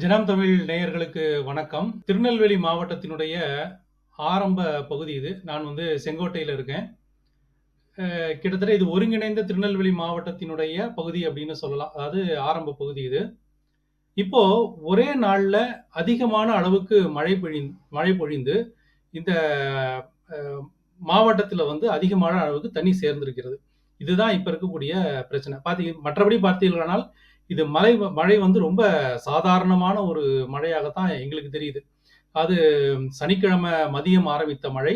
ஜனம் தமிழ் நேயர்களுக்கு வணக்கம். திருநெல்வேலி மாவட்டத்தினுடைய ஆரம்ப பகுதி இது. நான் செங்கோட்டையில இருக்கேன். கிட்டத்தட்ட இது ஒருங்கிணைந்த திருநெல்வேலி மாவட்டத்தினுடைய பகுதி அப்படின்னு சொல்லலாம். அதாவது ஆரம்ப பகுதி இது. இப்போ ஒரே நாள்ல அதிகமான அளவுக்கு மழை பொழிந்து இந்த அ மாவட்டத்தில அதிகமான அளவுக்கு தண்ணீ சேர்ந்திருக்கிறது. இதுதான் இப்ப இருக்கக்கூடிய பிரச்சனை. மற்றபடி பார்த்தீர்களானால், இது மழை ரொம்ப சாதாரணமான ஒரு மழையாக தான் எங்களுக்கு தெரியுது. அது சனிக்கிழமை மதியம் ஆரம்பித்த மழை,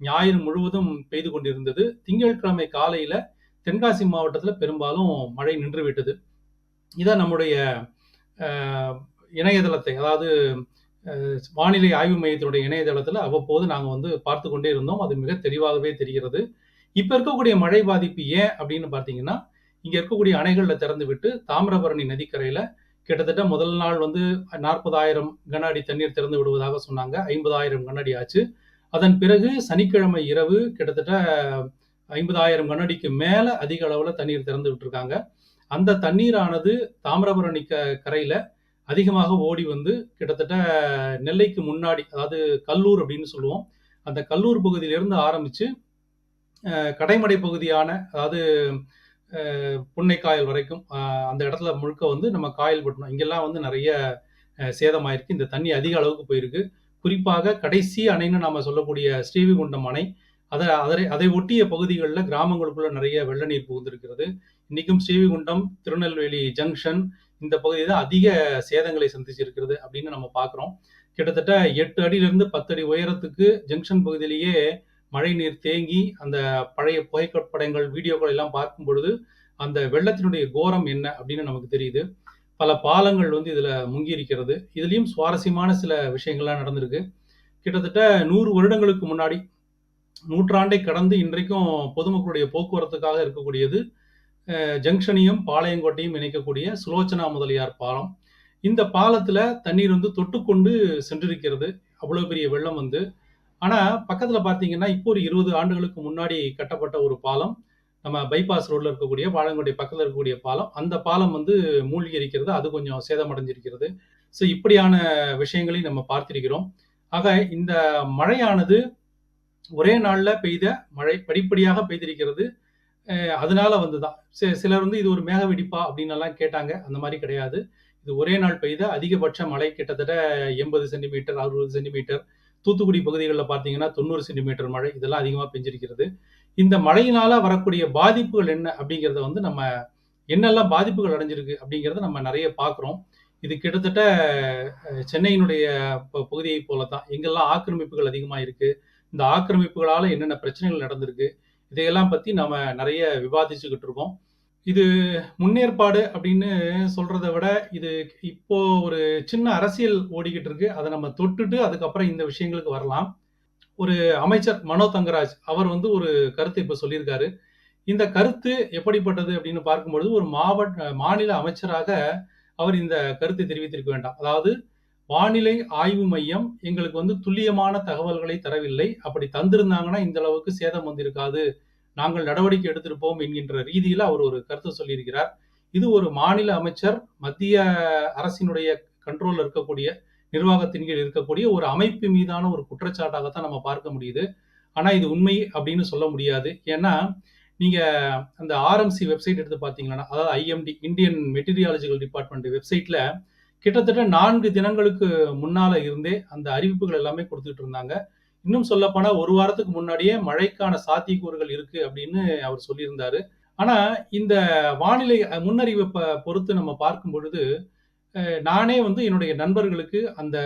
ஞாயிறு முழுவதும் பெய்து கொண்டிருந்தது. திங்கட்கிழமை காலையில தென்காசி மாவட்டத்தில பெரும்பாலும் மழை நின்றுவிட்டது. இதான் நம்முடைய அ இணையதளத்தை, அதாவது வானிலை ஆய்வு மையத்தினுடைய இணையதளத்தில அவ்வப்போது நாங்க பார்த்துக் கொண்டே இருந்தோம். அது மிக தெளிவாகவே தெரிகிறது. இப்ப இருக்கக்கூடிய மழை பாதிப்பு ஏன் அப்படின்னு பார்த்தீங்கன்னா, இங்க இருக்கக்கூடிய அணைகள்ல திறந்து விட்டு தாமிரபரணி நதிக்கரையில கிட்டத்தட்ட முதல் நாள் 40,000 கன அடி தண்ணீர் திறந்து விடுவதாக சொன்னாங்க. 50,000 கன அடி ஆச்சு. அதன் பிறகு சனிக்கிழமை இரவு கிட்டத்தட்ட 50,000 கன அடிக்கு மேல அதிக அளவுல தண்ணீர் திறந்து விட்டுருக்காங்க. அந்த தண்ணீரானது தாமிரபரணி கரையில அதிகமாக ஓடி கிட்டத்தட்ட நெல்லைக்கு முன்னாடி, அதாவது கல்லூர் அப்படின்னு சொல்லுவோம். அந்த கல்லூர் பகுதியிலிருந்து ஆரம்பிச்சு கடைமடை பகுதியான, அதாவது புன்னைக்காயல் வரைக்கும் அந்த இடத்துல முழுக்க நம்ம காயல்பட்டினம் இங்கெல்லாம் நெறைய சேதமாயிருக்கு. இந்த தண்ணி அதிக அளவுக்கு போயிருக்கு. குறிப்பாக கடைசி அணைன்னு நாம சொல்லக்கூடிய ஸ்ரீவைகுண்டம் அணை, அதை ஒட்டிய பகுதிகள்ல கிராமங்களுக்குள்ள நெறைய வெள்ள நீர் புகுந்திருக்கிறது. இன்னைக்கும் ஸ்ரீவைகுண்டம், திருநெல்வேலி ஜங்ஷன் இந்த பகுதி தான் அதிக சேதங்களை சந்திச்சிருக்கிறது அப்படின்னு நம்ம பார்க்கிறோம். கிட்டத்தட்ட 8 அடியிலிருந்து 10 அடி உயரத்துக்கு ஜங்ஷன் பகுதியிலேயே மழை நீர் தேங்கி, அந்த பழைய புகைப்படங்கள், வீடியோக்கள் எல்லாம் பார்க்கும் பொழுது, அந்த வெள்ளத்தினுடைய கோரம் என்ன அப்படின்னு நமக்கு தெரியுது. பல பாலங்கள் இதுல முங்கி இருக்கிறது. இதுலயும் சுவாரஸ்யமான சில விஷயங்கள்லாம் நடந்திருக்கு. கிட்டத்தட்ட 100 வருடங்களுக்கு முன்னாடி, நூற்றாண்டை கடந்து இன்றைக்கும் பொதுமக்களுடைய போக்குவரத்துக்காக இருக்கக்கூடியது ஜங்ஷனையும் பாளையங்கோட்டையும் இணைக்கக்கூடிய சுலோச்சனா முதலியார் பாலம். இந்த பாலத்துல தண்ணீர் தொட்டுக்கொண்டு சென்றிருக்கிறது. அவ்வளவு பெரிய வெள்ளம் ஆனா பக்கத்துல பார்த்தீங்கன்னா, இப்போ ஒரு 20 ஆண்டுகளுக்கு முன்னாடி கட்டப்பட்ட ஒரு பாலம். நம்ம பைபாஸ் ரோட்ல இருக்கக்கூடிய பாளையங்கோட்டை பக்கத்துல இருக்கக்கூடிய பாலம். அந்த பாலம் மூழ்கி இருக்கிறது. அது கொஞ்சம் சேதமடைஞ்சிருக்கிறது. ஸோ இப்படியான விஷயங்களையும் நம்ம பார்த்திருக்கிறோம். ஆக இந்த மழையானது ஒரே நாள்ல பெய்த மழை படிப்படியாக பெய்திருக்கிறது. அதனால தான். சிலர் இது ஒரு மேக வெடிப்பா அப்படின்னெல்லாம் கேட்டாங்க. அந்த மாரி கிடையாது. இது ஒரே நாள் பெய்த அதிகபட்ச மழை கிட்டத்தட்ட 80 சென்டிமீட்டர், 60 சென்டிமீட்டர். தூத்துக்குடி பகுதிகள்ல பார்த்தீங்கன்னா 90 சென்டிமீட்டர் மழை. இதெல்லாம் அதிகமா பெஞ்சிருக்கிறது. இந்த மழையினால வரக்கூடிய பாதிப்புகள் என்ன அப்படிங்கிறத நம்ம என்னெல்லாம் பாதிப்புகள் அடைஞ்சிருக்கு அப்படிங்கிறத நம்ம நெறைய பார்க்குறோம். இது கிட்டத்தட்ட சென்னையினுடைய பகுதியைப் போல தான். எங்கெல்லாம் ஆக்கிரமிப்புகள் அதிகமா இருக்கு, இந்த ஆக்கிரமிப்புகளால என்னென்ன பிரச்சனைகள் நடந்திருக்கு, இதையெல்லாம் பத்தி நாம நெறைய விவாதிச்சுக்கிட்டு இருக்கோம். இது முன்னேற்பாடு அப்படின்னு சொல்றத விட, இது இப்போ ஒரு சின்ன அரசியல் ஓடிக்கிட்டு இருக்கு. அத நம்ம தொட்டுட்டு அதுக்கப்புறம் இந்த விஷயங்களுக்கு வரலாம். ஒரு அமைச்சர் மனோ தங்கராஜ் அவர் ஒரு கருத்து இப்ப சொல்லியிருக்காரு. இந்த கருத்து எப்படிப்பட்டது அப்படின்னு பார்க்கும்பொழுது, ஒரு மாநில அமைச்சராக அவர் இந்த கருத்தை தெரிவித்திருக்க வேண்டாம். அதாவது வானிலை ஆய்வு மையம் எங்களுக்கு துல்லியமான தகவல்களை தரவில்லை. அப்படி தந்திருந்தாங்கன்னா இந்த அளவுக்கு சேதம் வந்திருக்காது. நாங்கள் நடவடிக்கை எடுத்திருப்போம் என்கின்ற ரீதியில அவர் ஒரு கருத்து சொல்லியிருக்கிறார். இது ஒரு மாநில அமைச்சர், மத்திய அரசினுடைய கண்ட்ரோல்ல இருக்கக்கூடிய, நிர்வாகத்தின் கீழ் இருக்கக்கூடிய ஒரு அமைப்பு மீதான ஒரு குற்றச்சாட்டாகத்தான் நம்ம பார்க்க முடியுது. ஆனா இது உண்மை அப்படின்னு சொல்ல முடியாது. ஏன்னா, நீங்க அந்த ஆர்எம்சி வெப்சைட் எடுத்து பார்த்தீங்கன்னா, அதாவது ஐஎம்டி இந்தியன் மெட்டீரியாலஜிக்கல் டிபார்ட்மெண்ட் வெப்சைட்ல கிட்டத்தட்ட 4 தினங்களுக்கு முன்னால இருந்தே அந்த அறிவிப்புகள் எல்லாமே குடுத்துட்டு இருந்தாங்க. இன்னும் சொல்லப்போனா 1 வாரத்துக்கு முன்னாடியே மழைக்கான சாத்தியக்கூறுகள் இருக்கு அப்படின்னு அவர் சொல்லியிருந்தாரு. ஆனா, இந்த வானிலை முன்னறிவிப்ப பொறுத்து நம்ம பார்க்கும் பொழுது, நானே என்னுடைய நண்பர்களுக்கு அந்த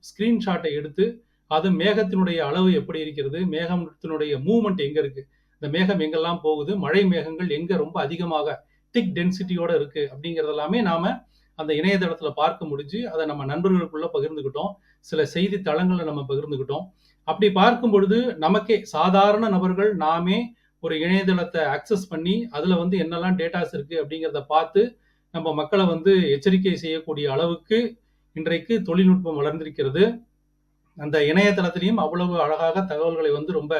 ஸ்கிரீன்ஷாட்டை எடுத்து, அது மேகத்தினுடைய அளவு எப்படி இருக்கிறது? மேகத்தினுடைய மூவ்மெண்ட் எங்க இருக்கு? இந்த மேகம் எங்கெல்லாம் போகுது? மழை மேகங்கள் எங்க ரொம்ப அதிகமாக திக் டென்சிட்டியோட இருக்கு? அப்படிங்கிறது எல்லாமே நாம அந்த இணையதளத்துல பார்க்க முடிஞ்சு, அத நம்ம நண்பர்களுக்குள்ள பகிர்ந்துக்கிட்டோம். சில செய்தி தளங்கள்ல நம்ம பகிர்ந்துக்கிட்டோம். அப்படி பார்க்கும் பொழுது, நமக்கே சாதாரண நபர்கள் நாமே ஒரு இணையதளத்த அக்சஸ் பண்ணி, அதுல என்னெல்லாம் டேட்டாஸ் இருக்கு அப்படிங்கிறத பார்த்து, நம்ம மக்கள எச்சரிக்கை செய்யக்கூடிய அளவுக்கு இன்றைக்கு தொழில்நுட்பம் வளர்ந்திருக்கிறது. அந்த இணையதளத்திலயும் அவ்வளவு அழகாக தகவல்களை ரொம்ப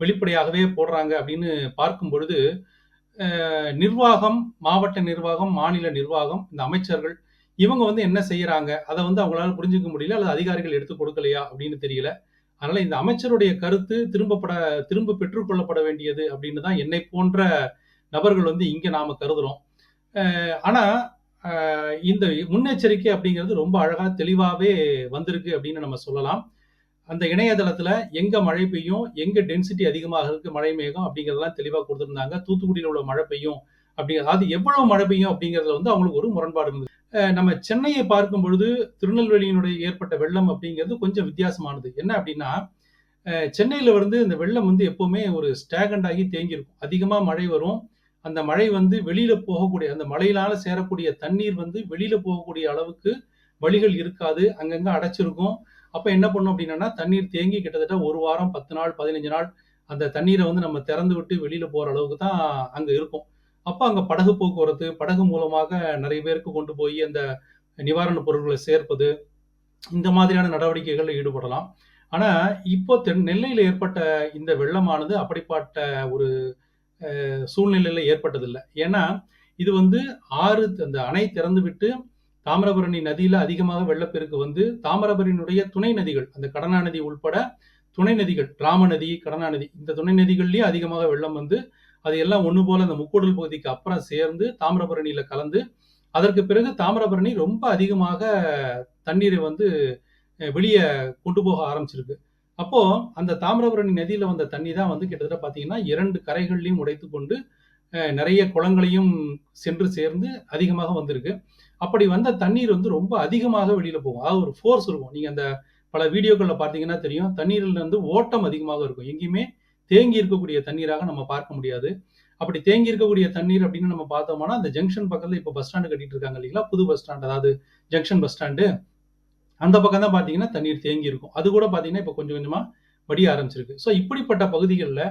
வெளிப்படையாகவே போடுறாங்க அப்படின்னு பார்க்கும் பொழுது, நிர்வாகம், மாவட்ட நிர்வாகம், மாநில நிர்வாகம், இந்த அமைச்சர்கள் இவங்க வந்து என்ன செய்யறாங்க? அத வந்து அவங்களால புரிஞ்சுக்க முடியல அல்லது அதிகாரிகள் எடுத்துக் கொடுக்கலையா அப்படின்னு தெரியல. அதனால இந்த அமைச்சருடைய கருத்து திரும்ப பெற்றுக் கொள்ளப்பட வேண்டியது அப்படின்னு தான் என்னைப் போன்ற நபர்கள் வந்து இங்க நாம கருதுறோம். ஆனா, அ இந்த முன்னெச்சரிக்கை அப்படிங்கிறது ரொம்ப அழகா தெளிவாவே வந்திருக்கு அப்படின்னு நம்ம சொல்லலாம். அந்த இணையதளத்துல எங்க மழை பெய்யும், எங்க டென்சிட்டி அதிகமாக இருக்கு மழை மேகம் அப்படிங்கிறதெல்லாம் தெளிவா குடுத்திருந்தாங்க. தூத்துக்குடியில உள்ள மழை பெய்யும் அதாவது எவ்வளவு மழை பெய்யும் அப்படிங்கிறதுல வந்து அவங்களுக்கு ஒரு முரண்பாடு இருந்தது. நம்ம சென்னையை பார்க்கும் பொழுது திருநெல்வேலியினுடைய ஏற்பட்ட வெள்ளம் அப்படிங்கிறது கொஞ்சம் வித்தியாசமானது. என்ன அப்படின்னா, சென்னையில வந்து இந்த வெள்ளம் வந்து எப்பவுமே ஒரு ஸ்டாகன்ட் ஆகி தேங்கியிருக்கும். அதிகமா மழை வரும். அந்த மழை வந்து வெளியில போகக்கூடிய அந்த மழையினால சேரக்கூடிய தண்ணீர் வந்து வெளியில போகக்கூடிய அளவுக்கு வழிகள் இருக்காது. அங்கங்க அடைச்சிருக்கும். அப்ப என்ன பண்ணும் அப்படின்னா, தண்ணீர் தேங்கி கிட்டத்தட்ட 1 வாரம், 10 நாள், 15 நாள் அந்த தண்ணீர வந்து நம்ம திறந்து விட்டு வெளியில போற அளவுக்கு தான் அங்க இருக்கும். அப்ப அங்க படகு போக்குவரத்து, படகு மூலமாக நெறைய பேருக்கு கொண்டு போய் அந்த நிவாரணப் பொருட்கள சேர்ப்பது, இந்த மாதிரியான நடவடிக்கைகள்ல ஈடுபடலாம். ஆனா, இப்போ நெல்லையில ஏற்பட்ட இந்த வெள்ளமானது அப்படிப்பட்ட ஒரு சூழ்நிலையில ஏற்பட்டதில்ல. ஏன்னா, இது வந்து அந்த அணை திறந்துவிட்டு தாமிரபரணி நதியில அதிகமாக வெள்ளப்பெருக்கு வந்து தாமிரபரணியினுடைய துணை நதிகள், அந்த கடனா நதி உள்பட துணை நதிகள், ராமநதி, கடனா நதி இந்த துணை நதிகள்லயும் அதிகமாக வெள்ளம் வந்து, அது எல்லாம் ஒண்ணு போல அந்த முக்கூடல் பகுதிக்கு அப்புறம் சேர்ந்து தாமிரபரணியில கலந்து, அதற்கு பிறகு தாமிரபரணி ரொம்ப அதிகமாக தண்ணீரை வந்து வெளிய கொண்டு போக ஆரம்பிச்சிருக்கு. அப்போ அந்த தாமிரபரணி நதியில வந்த தண்ணி தான் வந்து கிட்டத்தட்ட பார்த்தீங்கன்னா, 2 கரைகள்லயும் உடைத்துக்கொண்டு நெறைய குளங்களையும் சென்று சேர்ந்து அதிகமாக வந்திருக்கு. அப்படி வந்த தண்ணீர் வந்து ரொம்ப அதிகமாக வெளியில போகும். அதாவது ஒரு ஃபோர்ஸ் இருக்கும். நீங்க அந்த பல வீடியோக்கள்ல பார்த்தீங்கன்னா தெரியும். தண்ணீரில வந்து ஓட்டம் அதிகமாக இருக்கும். எங்கேயுமே தேங்கி இருக்கக்கூடிய தண்ணீராக நம்ம பார்க்க முடியாது. அப்படி தேங்கி இருக்கக்கூடிய தண்ணீர் அப்படின்னு நம்ம பார்த்தோம்னா, அந்த ஜங்ஷன் பக்கத்துல இப்ப பஸ் ஸ்டாண்ட் கட்டிட்டு இருக்காங்க இல்லீங்களா? புது பஸ் ஸ்டாண்ட் அதாவது ஜங்ஷன் பஸ் ஸ்டாண்டு. அந்த பக்கம் தான் பார்த்தீங்கன்னா, தண்ணீர் தேங்கி இருக்கும். அது கூட பார்த்தீங்கன்னா, இப்ப கொஞ்சம் கொஞ்சமா வடிய ஆரம்பிச்சிருக்கு. இப்படிப்பட்ட பகுதிகள்ல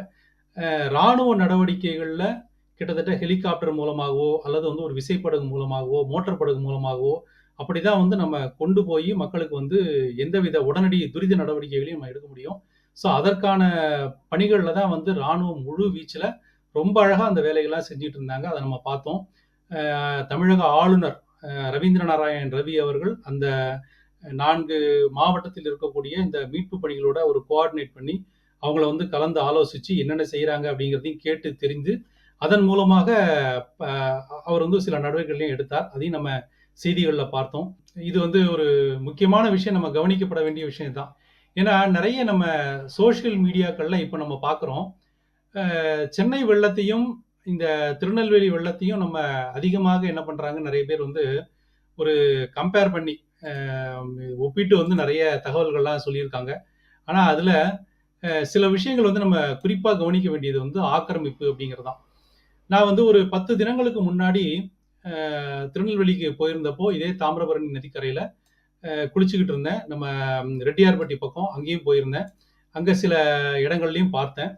ராணுவ நடவடிக்கைகள்ல கிட்டத்தட்ட ஹெலிகாப்டர் மூலமாகவோ, அல்லது வந்து ஒரு விசைப்படகு மூலமாகவோ, மோட்டார் படகு மூலமாகவோ, அப்படிதான் வந்து நம்ம கொண்டு போயி மக்களுக்கு வந்து எந்தவித உடனடி துரித நடவடிக்கைகளையும் நம்ம எடுக்க முடியும். அதற்கான பணிகள்ல தான் வந்து ராணுவம் முழு வீச்சுல ரொம்ப அழகா அந்த வேலைகள்லாம் செஞ்சுட்டு இருந்தாங்க. அத நம்ம பார்த்தோம். தமிழக ஆளுநர் ரவீந்திர நாராயண் ரவி அவர்கள் அந்த 4 மாவட்டத்தில் இருக்கக்கூடிய இந்த மீட்பு பணிகளோட ஒரு கோஆர்டினேட் பண்ணி, அவங்கள வந்து கலந்து ஆலோசிச்சு என்னென்ன செய்றாங்க அப்படிங்கிறதையும் கேட்டு தெரிந்து, அதன் மூலமாக ப அவர் வந்து சில நடவடிக்கைகளையும் எடுத்தார். அதையும் நம்ம செய்திகள்ல பார்த்தோம். இது வந்து ஒரு முக்கியமான விஷயம் நம்ம கவனிக்கப்பட வேண்டிய விஷயம் தான். ஏன்னா, நெறைய நம்ம சோசியல் மீடியாக்கள்ல இப்ப நம்ம பார்க்குறோம். சென்னை வெள்ளத்தையும், இந்த திருநெல்வேலி வெள்ளத்தையும் நம்ம அதிகமாக என்ன பண்றாங்க, நெறைய பேர் வந்து ஒரு கம்பேர் பண்ணி, அ ஒப்பிட்டு வந்து நெறைய தகவல்கள்லாம் சொல்லியிருக்காங்க. ஆனா, அதுல சில விஷயங்கள் வந்து நம்ம குறிப்பா கவனிக்க வேண்டியது வந்து ஆக்கிரமிப்பு அப்படிங்கிறது தான். நான் வந்து ஒரு 10 தினங்களுக்கு முன்னாடி திருநெல்வேலிக்கு போயிருந்தப்போ, இதே தாமிரபரணி நதிக்கரையில குளிச்சுக்கிட்டு இருந்தேன். நம்ம ரெட்டியார்பட்டி பக்கம் அங்கேயும் போயிருந்தேன். அங்க சில இடங்கள்லயும் பார்த்தேன்.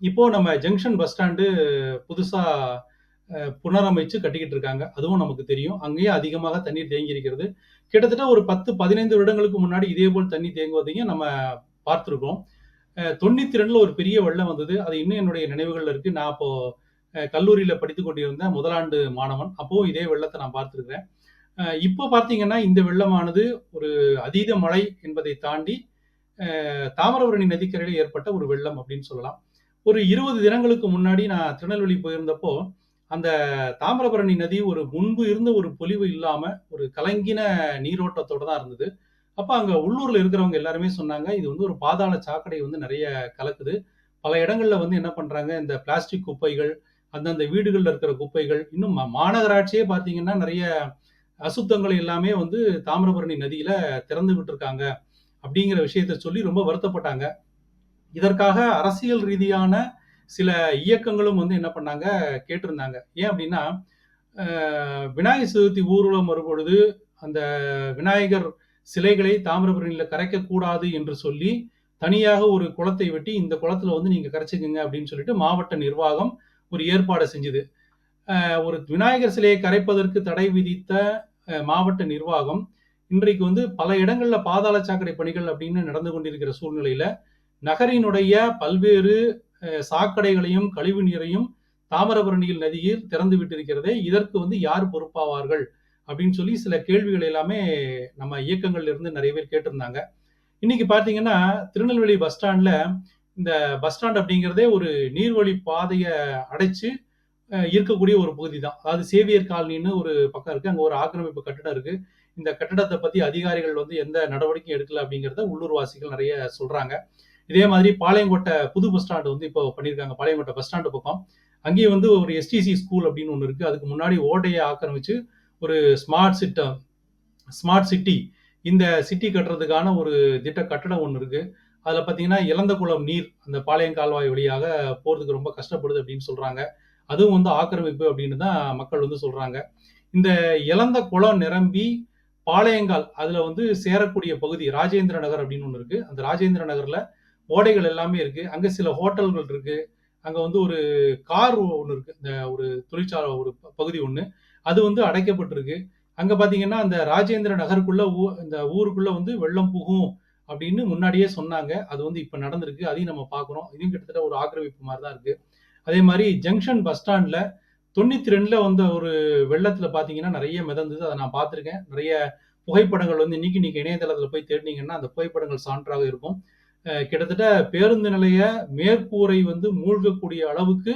இப்போ நம்ம ஜங்ஷன் பஸ் ஸ்டாண்டு புதுசா புனரமைச்சு கட்டிக்கிட்டு இருக்காங்க. அதுவும் நமக்கு தெரியும். அங்கேயும் அதிகமாக தண்ணீர் தேங்கி இருக்கிறது. கிட்டத்தட்ட ஒரு 10, 15 வருடங்களுக்கு முன்னாடி இதேபோல் தண்ணீர் தேங்குவதையும் நம்ம பார்த்திருக்கோம். 92ல ஒரு பெரிய வெள்ளம் வந்தது. அது இன்னும் என்னுடைய நினைவுகள்ல இருக்கு. நான் அப்போ கல்லூரியில படித்துக் கொண்டிருந்த முதலாண்டு மாணவன். அப்பவும் இதே வெள்ளத்த நான் பார்த்திருக்கிறேன். இப்போ பார்த்தீங்கன்னா, இந்த வெள்ளமானது ஒரு அதீத மழை என்பதை தாண்டி, தாமிரபரணி நதிக்கரையில ஏற்பட்ட ஒரு வெள்ளம் அப்படின்னு சொல்லலாம். ஒரு 20 தினங்களுக்கு முன்னாடி நான் திருநெல்வேலி போயிருந்தப்போ, அந்த தாமிரபரணி நதி ஒரு முன்பு இருந்த ஒரு பொலிவு இல்லாம, ஒரு கலங்கின நீரோட்டத்தோட தான் இருந்தது. அப்ப அங்க உள்ளூர்ல இருக்கிறவங்க எல்லாருமே சொன்னாங்க, "இது வந்து ஒரு பாதாள சாக்கடை வந்து நெறைய கலக்குது. பல இடங்கள்ல வந்து என்ன பண்றாங்க, இந்த பிளாஸ்டிக் குப்பைகள், அந்தந்த வீடுகள்ல இருக்கிற குப்பைகள், இன்னும் மாநகராட்சியே பார்த்தீங்கன்னா, நெறைய அசுத்தங்கள் எல்லாமே வந்து தாமிரபரணி நதியில திறந்து விட்டுருக்காங்க." அப்படிங்கிற விஷயத்த சொல்லி ரொம்ப வருத்தப்பட்டாங்க. இதற்காக அரசியல் ரீதியான சில இயக்கங்களும் வந்து என்ன பண்ணாங்க, கேட்டிருந்தாங்க. ஏன் அப்படின்னா, அ விநாயகர் சதுர்த்தி ஊர்வலம் வரும்பொழுது, அந்த விநாயகர் சிலைகளை தாமிரபரணியில கரைக்கக்கூடாது என்று சொல்லி, தனியாக ஒரு குளத்தை வெட்டி, இந்த குளத்தில வந்து நீங்க கரைச்சுக்கங்க அப்படின்னு சொல்லிட்டு மாவட்ட நிர்வாகம் ஒரு ஏற்பாட செஞ்சது. ஒரு விநாயகர் சிலையை கரைப்பதற்கு தடை விதித்த மாவட்ட நிர்வாகம், இன்றைக்கு வந்து பல இடங்கள்ல பாதாள சாக்கடை பணிகள் அப்படின்னு நடந்து கொண்டிருக்கிற சூழ்நிலையில, நகரினுடைய பல்வேறு சாக்கடைகளையும், கழிவு நீரையும் தாமிரபரணியில் நதியில் திறந்து விட்டிருக்கிறதே, இதற்கு வந்து யார் பொறுப்பாவார்கள்? அப்படின்னு சொல்லி சில கேள்விகள் எல்லாமே நம்ம இயக்கங்கள்ல இருந்து நிறைய பேர் கேட்டிருந்தாங்க. இன்னைக்கு பார்த்தீங்கன்னா, திருநெல்வேலி பஸ் ஸ்டாண்ட்ல இந்த பஸ் ஸ்டாண்ட் அப்படிங்கிறதே ஒரு நீர்வழி பாதைய அடைச்சு இருக்கக்கூடிய ஒரு பகுதி தான். அதாவது சேவியர் காலனின்னு ஒரு பக்கம் இருக்கு. அங்க ஒரு ஆக்கிரமிப்பு கட்டிடம் இருக்கு. இந்த கட்டடத்த பத்தி அதிகாரிகள் வந்து எந்த நடவடிக்கையும் எடுக்கல அப்படிங்கிறத உள்ளூர்வாசிகள் நெறைய சொல்றாங்க. இதே மாதிரி பாளையங்கோட்டை புது பஸ் ஸ்டாண்ட் வந்து இப்போ பண்ணியிருக்காங்க. பாளையங்கோட்டை பஸ் ஸ்டாண்ட் பக்கம். அங்கேயும் வந்து ஒரு எஸ்டிசி ஸ்கூல் அப்படின்னு ஒண்ணு இருக்கு. அதுக்கு முன்னாடி ஓட்டைய ஆக்கிரமிச்சு ஒரு ஸ்மார்ட் சிட்ட ஸ்மார்ட் சிட்டி இந்த சிட்டி கட்டுறதுக்கான ஒரு கட்டடம் ஒண்ணு இருக்கு. அதுல பார்த்தீங்கன்னா, இளந்தகுளம் நீர் அந்த பாளையம் கால்வாய் வழியாக போறதுக்கு ரொம்ப கஷ்டப்படுது அப்படின்னு சொல்றாங்க. அதுவும் வந்து ஆக்கிரமிப்பு அப்படின்னு தான் மக்கள் வந்து சொல்றாங்க. இந்த இளந்த குளம் நிரம்பி பாளையங்கால் அதுல வந்து சேரக்கூடிய பகுதி ராஜேந்திர நகர் அப்படின்னு ஒண்ணு இருக்கு. அந்த ராஜேந்திர நகர்ல ஓடைகள் எல்லாமே இருக்கு. அங்க சில ஹோட்டல்கள் இருக்கு. அங்க வந்து ஒரு கார் ஒண்ணு இருக்கு. இந்த ஒரு தொழிற்சாலை ஒரு பகுதி ஒண்ணு. அது வந்து அடைக்கப்பட்டிருக்கு. அங்க பார்த்தீங்கன்னா, அந்த ராஜேந்திர நகருக்குள்ள இந்த ஊருக்குள்ள வந்து வெள்ளம் புகும் அப்படின்னு முன்னாடியே சொன்னாங்க. அது வந்து இப்ப நடந்திருக்கு. அதையும் நம்ம பார்க்குறோம். இதுவும் கிட்டத்தட்ட ஒரு ஆக்கிரமிப்பு மாரி தான் இருக்கு. அதே மாரி ஜங்ஷன் பஸ் ஸ்டாண்ட்ல 92ல வந்த ஒரு வெள்ளத்துல பார்த்தீங்கன்னா, நெறைய மிதந்தது. அத நான் பார்த்துருக்கேன். நெறைய புகைப்படங்கள் வந்து இன்னைக்கு நீங்க இணையதளத்துல போய் தேடுனீங்கன்னா, அந்த புகைப்படங்கள் சான்றாக இருக்கும். கிட்டத்தட்ட பேருந்து நிலைய மேற்கூரை வந்து மூழ்கக்கூடிய அளவுக்கு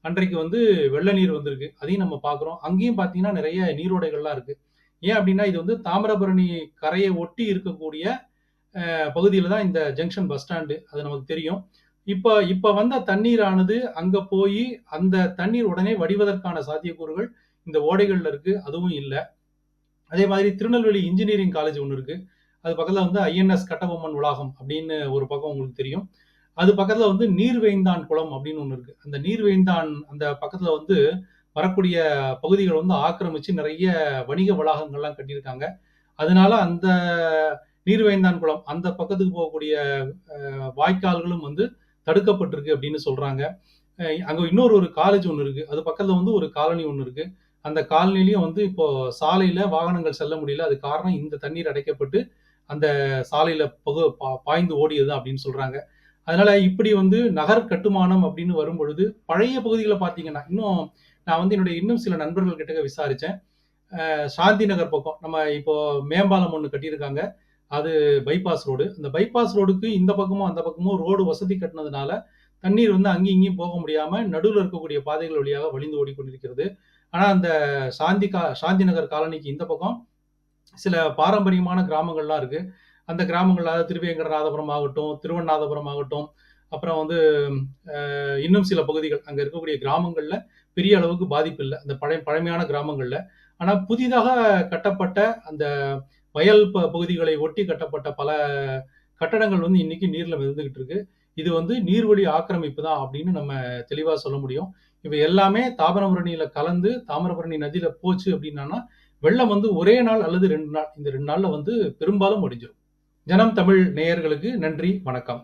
அன்றைக்கு வந்து வெள்ள நீர் வந்திருக்கு. அதையும் நம்ம பார்க்குறோம். அங்கேயும் பார்த்தீங்கன்னா, நெறைய நீரோடைகள்லாம் இருக்கு. ஏன் அப்டின்னா, இது வந்து தாமிரபரணி கரைய ஒட்டி இருக்கக்கூடிய பகுதியில தான் இந்த ஜங்ஷன் பஸ் ஸ்டாண்டு. அது நமக்கு தெரியும். இப்ப இப்ப வந்த தண்ணீரானது அங்க போயி, அந்த தண்ணீர் உடனே வடிவதற்கான சாத்தியக்கூறுகள் இந்த ஓடைகள்ல இருக்கு. அதுவும் இல்ல. அதே மாதிரி திருநெல்வேலி இன்ஜினியரிங் காலேஜ் ஒண்ணு இருக்கு. அது பக்கத்துல வந்து ஐஎன்எஸ் கட்டபொம்மன் வளாகம் அப்படின்னு ஒரு பக்கம் உங்களுக்கு தெரியும். அது பக்கத்துல வந்து நீர்வேய்ந்தான் குளம் அப்படின்னு ஒண்ணு இருக்கு. அந்த நீர்வேய்ந்தான் அந்த பக்கத்துல வந்து வரக்கூடிய பகுதிகள் வந்து ஆக்கிரமிச்சு நெறைய வணிக வளாகங்கள்லாம் கட்டியிருக்காங்க. அதனால அந்த நீர்வேய்ந்தான் குளம் அந்த பக்கத்துக்கு போகக்கூடிய வாய்க்கால்களும் வந்து தடுக்கப்பட்டிருக்கு அப்படின்னு சொல்றாங்க. அங்க இன்னொரு காலேஜ் ஒண்ணு இருக்கு. அது பக்கத்துல வந்து ஒரு காலனி ஒண்ணு இருக்கு. அந்த காலனிலயும் வந்து இப்போ சாலையில வாகனங்கள் செல்ல முடியல. அதுக்கு காரணம் இந்த தண்ணீர் அடைக்கப்பட்டு அந்த சாலையில பாய்ந்து ஓடியது அப்படின்னு சொல்றாங்க. அதனால இப்படி வந்து நகர் கட்டுமானம் அப்படின்னு வரும்பொழுது, பழைய பகுதிகள பார்த்தீங்கன்னா, நான் வந்து என்னுடைய இன்னும் சில நண்பர்கள் கிட்ட விசாரிச்சேன். சாந்தி நகர் பக்கம் நம்ம இப்போ மேம்பாலம் ஒண்ணு கட்டியிருக்காங்க. அது பைபாஸ் ரோடு. அந்த பைபாஸ் ரோடுக்கு இந்த பக்கமும், அந்த பக்கமும் ரோடு வசதி கட்டுனதுனால, தண்ணீர் வந்து அங்கேயும் இங்கேயும் போக முடியாம நடுவுல இருக்கக்கூடிய பாதைகள் வழியாக வழிந்து ஓடிக்கொண்டிருக்கிறது. ஆனா அந்த சாந்தி நகர் காலனிக்கு இந்த பக்கம் சில பாரம்பரியமான கிராமங்கள்லாம் இருக்கு. அந்த கிராமங்கள்ல அதாவது திருவேங்கடநாதபுரம் ஆகட்டும், திருவண்ணாதபுரம் ஆகட்டும், அப்புறம் வந்து இன்னும் சில பகுதிகள் அங்க இருக்கக்கூடிய கிராமங்கள்ல பெரிய அளவுக்கு பாதிப்பு இல்ல. அந்த பழமையான கிராமங்கள்ல. ஆனா புதிதாக கட்டப்பட்ட அந்த வயல் பகுதிகளை ஒட்டி கட்டப்பட்ட பல கட்டடங்கள் வந்து இன்னைக்கு நீர்ல மிதந்துகிட்டு இருக்கு. இது வந்து நீர்வழி ஆக்கிரமிப்பு தான் அப்படின்னு நம்ம தெளிவா சொல்ல முடியும். இவை எல்லாமே தாமிரபரணியில கலந்து தாமிரபரணி நதியில போச்சு அப்படின்னா, வெள்ளம் வந்து ஒரே நாள் அல்லது 2 நாள் இந்த 2 நாள்ல வந்து பெரும்பாலும் முடிஞ்சிரும். ஜனம் தமிழ் நேயர்களுக்கு நன்றி, வணக்கம்.